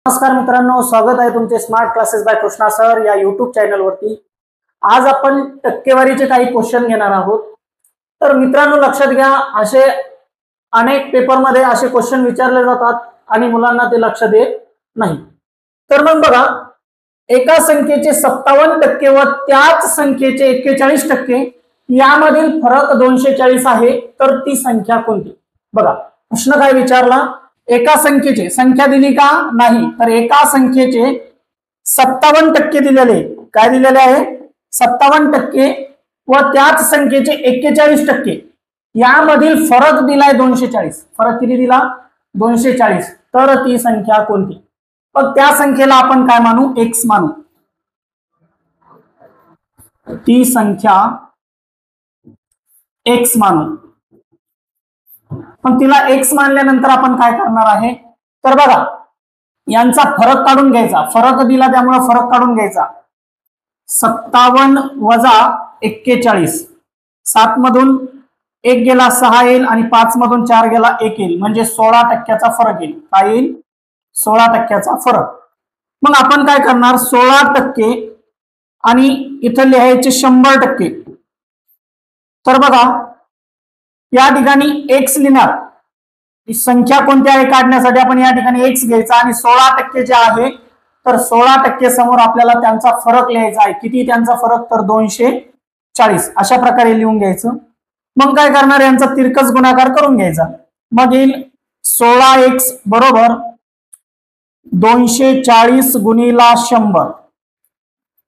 नमस्कार मित्रांनो, स्वागत आहे तुमचे smart classes bye Krishna sir या यूट्यूब चॅनल वरती। आज आपण टक्केवारीचे काही क्वेश्चन घेणार आहोत। तर मित्रांनो लक्षात घ्या, असे अनेक पेपरमध्ये असे क्वेश्चन विचारले जातात आणि मुलांना ते लक्षात येत नाही। तर मग बघा, एका संख्येचे 57% व त्याच संख्येचे 41% यामधील फरक 240 आहे, तर ती संख्या कोणती? बघा प्रश्न काय विचारला, एका संख्येचे संख्या दिली का नाही, तर एका संख्येचे 57% दिलेले, काय दिलेले आहे 57% व त्याच संख्येचे 41% यामधील फरक दिलाय 240। फरक किती दिला 240, तर ती संख्या कोणती? मग त्या संख्येला आपण काय मानू, x मानू। ती संख्या x मानू। पण तिला x मानल्यानंतर आपण काय करणार आहे, तर बघा यांचा फरक काढून घ्यायचा। फरक दिला त्यामुळे फरक काढून घ्यायचा। 57 वजा 41, 7 मधून 1 गेला 6 येईल आणि 5 मधून 4 गेला 1 येईल, म्हणजे 16% फरक येईल। काय येईल 16% फरक। मग आपण काय करणार, 16% आणि इथं लिहायचे 100%। तर बघा या ठिकाणी x लिहिणार, संख्या कोणती आहे काढण्यासाठी आपण या ठिकाणी x घ्यायचा आणि 16% जे आहे, तर 16% समोर आपल्याला त्यांचा फरक लिहायचा आहे। किती त्यांचा फरक, तर 240। अशा प्रकारे लिहून घ्यायचं। मग काय करणार, यांचा तिरकस गुणाकार करून घ्यायचा। मग येईल 16x बरोबर 240 गुणिला 100,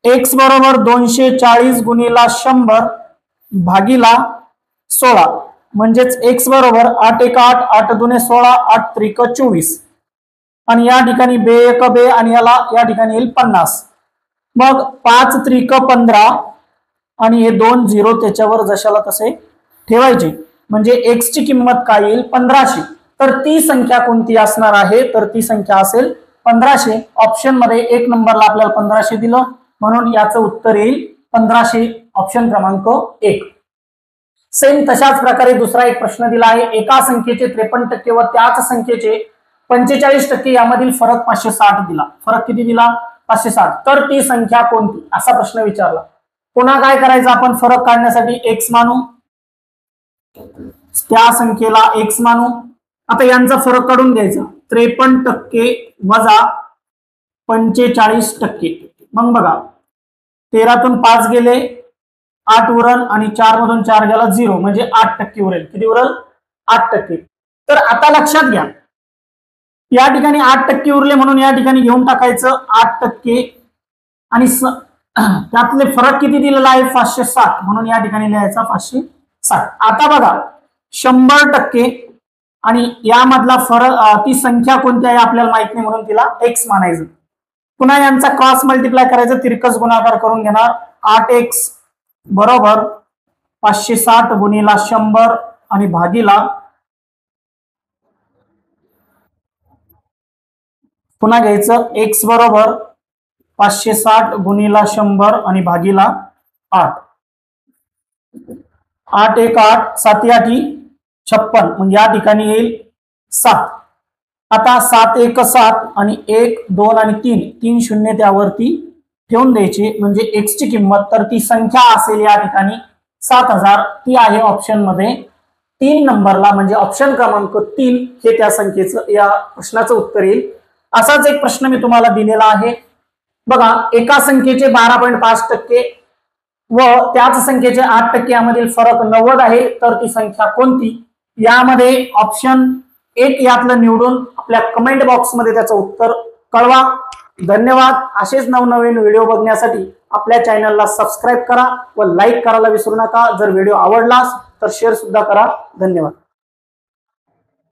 x बरोबर 240 गुणिला 100 भागिला 16, म्हणजेच x बरोबर 8 1 8, 8 2 16, 8 3 24 आणि या ठिकाणी बे 1 बे आणि याला या ठिकाणी येईल 50। मग 5 3 15 आणि हे 2 0 त्याच्यावर जशाला तसे ठेवायचे, म्हणजे x ची किंमत काय येईल 1500। तर ती संख्या कोणती असणार आहे, तर ती संख्या असेल 1500। ऑप्शन मध्ये 1 नंबरला आपल्याला 1500 दिलं, म्हणून याचं उत्तर येईल 1500, ऑप्शन क्रमांक 1। सेम तशाच प्रकारे दुसरा एक प्रश्न दिला आहे, एका संख्येचे 53% व त्याच संख्येचे 45% यामधील फरक 560 दिला। फरक किती दिला 560, तर ती संख्या कोणती, असा प्रश्न विचारला। पुन्हा काय करायचं, आपण फरक काढण्यासाठी x मानू, त्या संख्येला x मानू। आता यांचा फरक काढून घ्यायचा, 53% वजा 45%। मग बघा 13 तून 5 गेले 8 उरल आणि 4 मधून 4 गेला 0, म्हणजे 8% उरेल। किती उरल 8%। तर आता लक्षात घ्या, या ठिकाणी 8% उरले म्हणून या ठिकाणी घेऊन टाकायचं 8% आणि त्यातले फरक किती दिलेला आहे 560, म्हणून या ठिकाणी लिहायचा 560। आता बघा 100% आणि यामधला फरक, ती संख्या कोणती आहे आपल्याला माहित नाही, म्हणून तिला x मानायचं। पुन्हा यांचा क्रॉस मल्टिप्लाय करायचं, तिरकस गुणाकार करून घेणार। 8x बरोबर 560 गुणिला 100 आणि भागिला, पुन्हा घ्यायचं x बरोबर 560 गुणिला 100 आणि भागिला 8, 8 1 8, 7 8 56, म्हणजे या ठिकाणी येईल 7। आता 7 1 7 आणि 1 2 आणि 3 शून्य त्यावरती ठेवून द्यायची, म्हणजे x ची किंमत, तर ती संख्या असेल या ठिकाणी 7000। ती आहे ऑप्शन मध्ये 3 नंबरला, म्हणजे ऑप्शन क्रमांक 3 हे त्या संख्येचं, या प्रश्नाचं उत्तर येईल। असाच एक प्रश्न मी तुम्हाला दिलेला आहे। बघा एका संख्येचे 12.5% व त्याच संख्येचे 8% यामधील फरक 90 आहे, तर ती संख्या कोणती? यामध्ये ऑप्शन 1 यातलं निवडून आपल्या कमेंट बॉक्स मध्ये त्याचं उत्तर कळवा। धन्यवाद। असेच नवनवीन व्हिडिओ बघण्यासाठी आपल्या चॅनलला सबस्क्राईब करा व लाईक करायला विसरू नका। जर व्हिडिओ आवडलास तर शेअर सुद्धा करा। धन्यवाद।